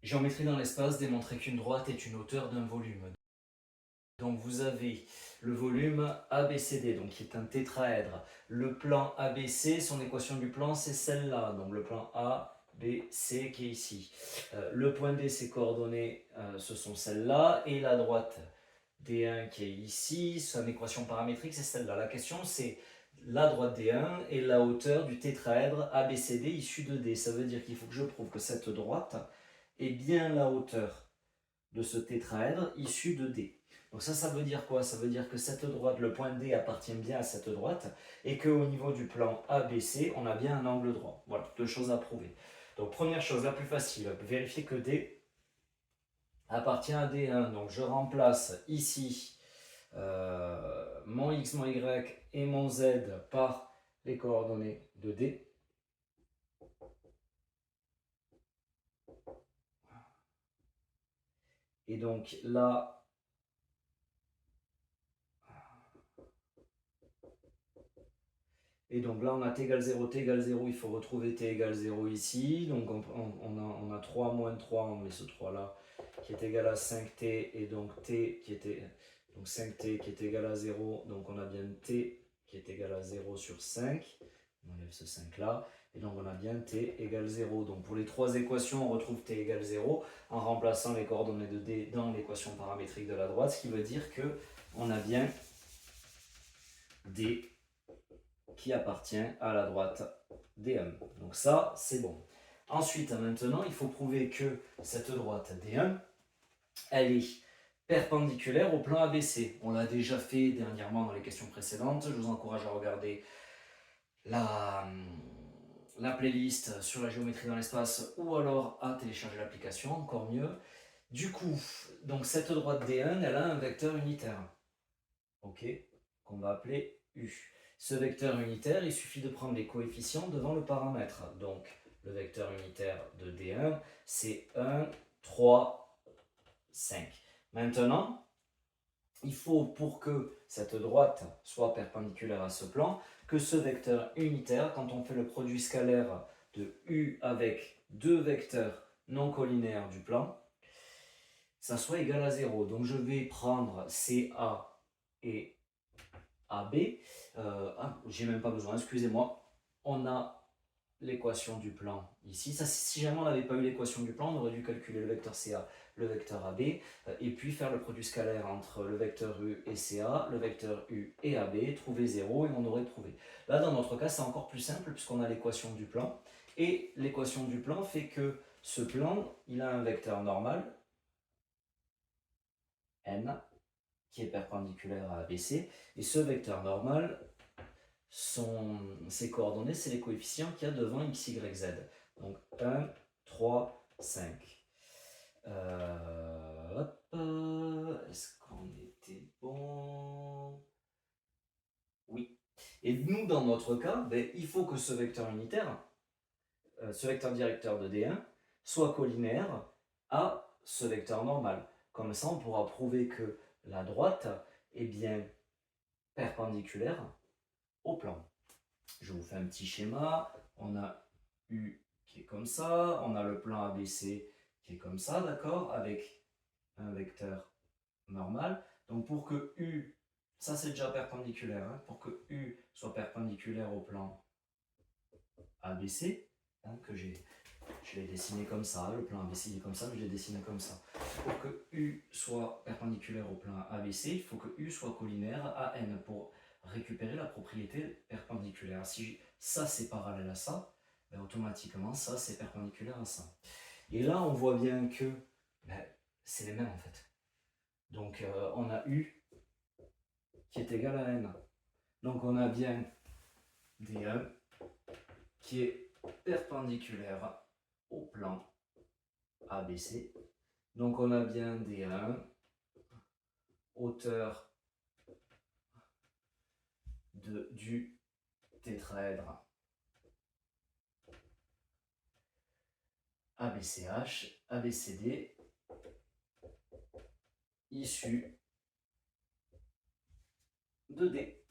Géométrie dans l'espace, démontrer qu'une droite est une hauteur d'un volume. Donc vous avez le volume ABCD, donc qui est un tétraèdre. Le plan ABC, son équation du plan, c'est celle-là. Donc le plan ABC qui est ici. Le point D, ses coordonnées, ce sont celles-là. Et la droite D1 qui est ici, son équation paramétrique, c'est celle-là. La question, c'est la droite D1 et la hauteur du tétraèdre ABCD issu de D. Ça veut dire qu'il faut que je prouve que cette droite est bien la hauteur de ce tétraèdre issu de D. Donc ça veut dire quoi? Ça veut dire que cette droite, le point D appartient bien à cette droite et qu'au niveau du plan ABC, on a bien un angle droit. Voilà, deux choses à prouver. Donc première chose, la plus facile, vérifier que D appartient à D1. Donc je remplace ici mon X, mon Y et mon Z par les coordonnées de D. Et donc là, on a t égale 0, t égale 0, il faut retrouver t égale 0 ici. Donc on a 3 moins 3, on met ce 3 là, qui est égal à 5t, et donc t qui était, donc 5t qui est égal à 0, donc on a bien t qui est égal à 0 sur 5, on enlève ce 5 là, et donc on a bien t égale 0. Donc pour les trois équations, on retrouve t égale 0 en remplaçant les coordonnées de d dans l'équation paramétrique de la droite, ce qui veut dire que on a bien d qui appartient à la droite D1. Donc ça, c'est bon. Ensuite, maintenant, il faut prouver que cette droite D1, elle est perpendiculaire au plan ABC. On l'a déjà fait dernièrement dans les questions précédentes. Je vous encourage à regarder la playlist sur la géométrie dans l'espace ou alors à télécharger l'application, encore mieux. Du coup, donc cette droite D1, elle a un vecteur unitaire, ok, qu'on va appeler U. Ce vecteur unitaire, il suffit de prendre les coefficients devant le paramètre. Donc, le vecteur unitaire de D1, c'est 1, 3, 5. Maintenant, il faut, pour que cette droite soit perpendiculaire à ce plan, que ce vecteur unitaire, quand on fait le produit scalaire de U avec deux vecteurs non collinaires du plan, ça soit égal à 0. Donc, je vais prendre CA et AB. J'ai même pas besoin, excusez-moi. On a l'équation du plan ici. Ça, si jamais on n'avait pas eu l'équation du plan, on aurait dû calculer le vecteur CA, le vecteur AB, et puis faire le produit scalaire entre le vecteur U et CA, le vecteur U et AB, trouver 0 et on aurait trouvé. Là, dans notre cas, c'est encore plus simple puisqu'on a l'équation du plan. Et l'équation du plan fait que ce plan, il a un vecteur normal, n, qui est perpendiculaire à ABC, et ce vecteur normal, ses coordonnées, c'est les coefficients qu'il y a devant x, y, z. Donc 1, 3, 5. Est-ce qu'on était bon? Oui. Et nous, dans notre cas, ben, il faut que ce vecteur unitaire, ce vecteur directeur de D1, soit collinaire à ce vecteur normal. Comme ça, on pourra prouver que la droite est bien perpendiculaire au plan. Je vous fais un petit schéma. On a U qui est comme ça, on a le plan ABC qui est comme ça, d'accord, avec un vecteur normal. Donc pour que U, ça c'est déjà perpendiculaire, hein, pour que U soit perpendiculaire au plan ABC, hein, je l'ai dessiné comme ça, le plan ABC il est comme ça, mais je l'ai dessiné comme ça. Pour que U soit perpendiculaire au plan ABC, il faut que U soit collinaire à N pour récupérer la propriété perpendiculaire. Si ça c'est parallèle à ça, ben automatiquement ça c'est perpendiculaire à ça. Et là on voit bien que ben, c'est les mêmes en fait. Donc on a U qui est égal à N. Donc on a bien D1 qui est perpendiculaire au plan ABC. Donc on a bien D1, hauteur du tétraèdre ABCH, ABCD, issu de D.